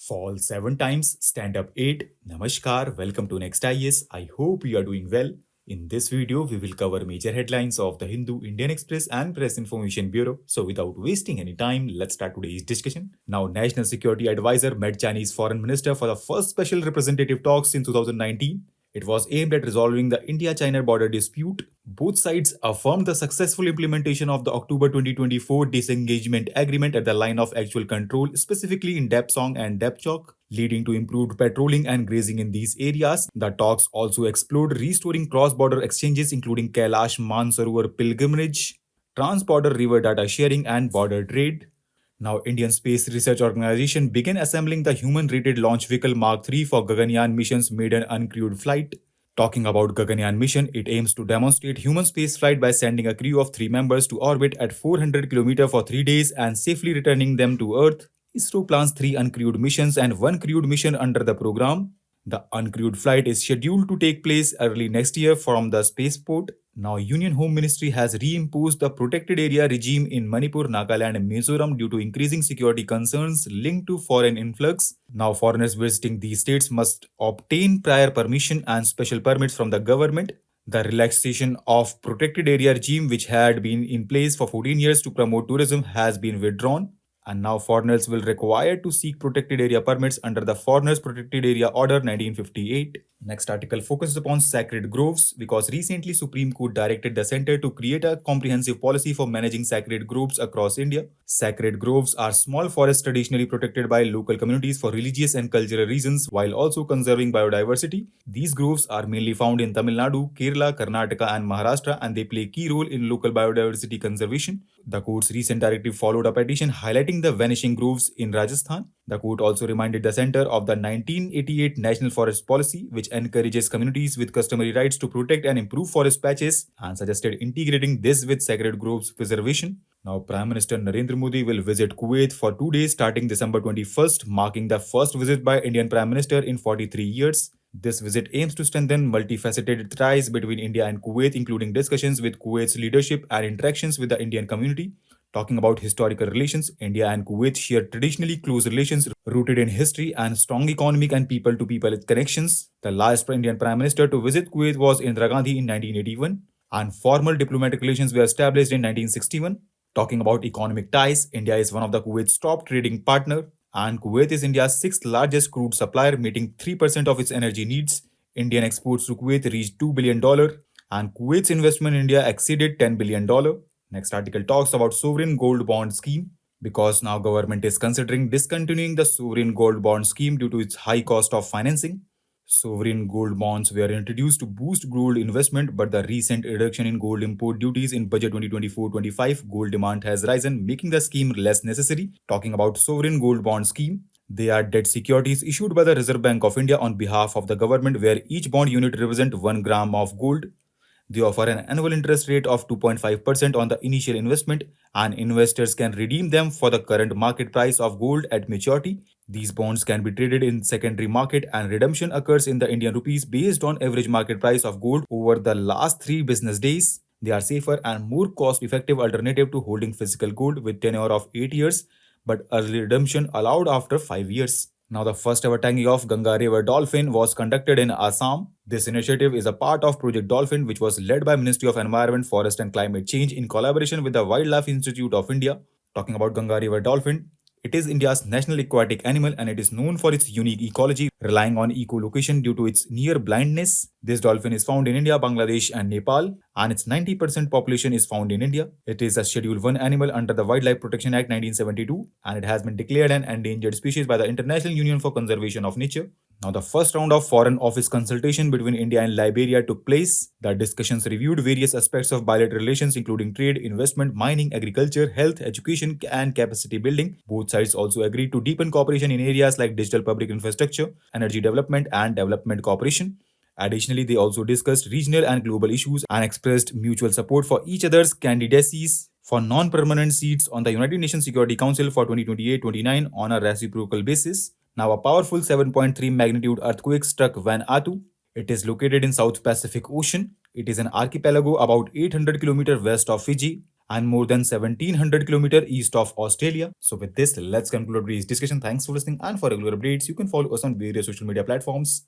Fall 7 times, stand up 8. Namaskar, welcome to Next IS. I hope you are doing well. In this video, we will cover major headlines of the Hindu, Indian Express, and Press Information Bureau. So, without wasting any time, let's start today's discussion. Now, National Security Advisor met Chinese Foreign Minister for the first special representative talks in 2019. It was aimed at resolving the India-China border dispute. Both sides affirmed the successful implementation of the October 2024 disengagement agreement at the line of actual control, specifically in Dapsong and Dapchok, leading to improved patrolling and grazing in these areas. The talks also explored restoring cross-border exchanges including Kailash Mansarovar pilgrimage, trans-border river data sharing and border trade. Now, Indian Space Research Organization began assembling the human-rated launch vehicle Mark III for Gaganyaan mission's maiden uncrewed flight. Talking about Gaganyaan mission, it aims to demonstrate human spaceflight by sending a crew of 3 members to orbit at 400 km for 3 days and safely returning them to Earth. ISRO plans 3 uncrewed missions and 1 crewed mission under the program. The uncrewed flight is scheduled to take place early next year from the spaceport. Now, Union Home Ministry has reimposed the protected area regime in Manipur, Nagaland, and Mizoram due to increasing security concerns linked to foreign influx. Now, foreigners visiting these states must obtain prior permission and special permits from the government. The relaxation of protected area regime, which had been in place for 14 years to promote tourism, has been withdrawn. And now foreigners will require to seek protected area permits under the Foreigners Protected Area Order 1958. Next article focuses upon sacred groves because recently Supreme Court directed the center to create a comprehensive policy for managing sacred groves across India. Sacred groves are small forests traditionally protected by local communities for religious and cultural reasons while also conserving biodiversity. These groves are mainly found in Tamil Nadu, Kerala, Karnataka and Maharashtra, and they play a key role in local biodiversity conservation. The court's recent directive followed a petition highlighting the vanishing groves in Rajasthan. The court also reminded the center of the 1988 National Forest Policy, which encourages communities with customary rights to protect and improve forest patches, and suggested integrating this with sacred groves preservation. Now, Prime Minister Narendra Modi will visit Kuwait for 2 days starting December 21st, marking the first visit by Indian Prime Minister in 43 years. This visit aims to strengthen multifaceted ties between India and Kuwait, including discussions with Kuwait's leadership and interactions with the Indian community. Talking about historical relations, India and Kuwait share traditionally close relations rooted in history and strong economic and people-to-people connections. The last Indian Prime Minister to visit Kuwait was Indira Gandhi in 1981, and formal diplomatic relations were established in 1961. Talking about economic ties, India is one of the Kuwait's top trading partner, and Kuwait is India's sixth largest crude supplier, meeting 3% of its energy needs. Indian exports to Kuwait reached $2 billion, and Kuwait's investment in India exceeded $10 billion. Next article talks about sovereign gold bond scheme because now government is considering discontinuing the sovereign gold bond scheme due to its high cost of financing. Sovereign gold bonds were introduced to boost gold investment, but the recent reduction in gold import duties in budget 2024-25 gold demand has risen, making the scheme less necessary. Talking about sovereign gold bond scheme, they are debt securities issued by the Reserve Bank of India on behalf of the government, where each bond unit represents 1 gram of gold. They offer an annual interest rate of 2.5% on the initial investment, and investors can redeem them for the current market price of gold at maturity. These bonds can be traded in secondary market, and redemption occurs in the Indian rupees based on average market price of gold over the last 3 business days. They are safer and more cost-effective alternative to holding physical gold with tenure of 8 years, but early redemption allowed after 5 years. Now, the first ever tagging of Ganges River Dolphin was conducted in Assam. This initiative is a part of Project Dolphin, which was led by Ministry of Environment, Forest and Climate Change in collaboration with the Wildlife Institute of India. Talking about Ganges River Dolphin, it is India's national aquatic animal and it is known for its unique ecology, relying on echolocation due to its near blindness. This dolphin is found in India, Bangladesh, and Nepal, and its 90% population is found in India. It is a Schedule 1 animal under the Wildlife Protection Act 1972, and it has been declared an endangered species by the International Union for Conservation of Nature. Now, the first round of Foreign Office consultation between India and Liberia took place. The discussions reviewed various aspects of bilateral relations, including trade, investment, mining, agriculture, health, education, and capacity building. Both sides also agreed to deepen cooperation in areas like digital public infrastructure, energy development, and development cooperation. Additionally, they also discussed regional and global issues and expressed mutual support for each other's candidacies for non-permanent seats on the United Nations Security Council for 2028-29 on a reciprocal basis. Now, a powerful 7.3 magnitude earthquake struck Vanuatu. It is located in South Pacific Ocean. It is an archipelago about 800 km west of Fiji, and more than 1700 kilometers east of Australia. So with this, let's conclude today's discussion. Thanks for listening, and for regular updates, you can follow us on various social media platforms.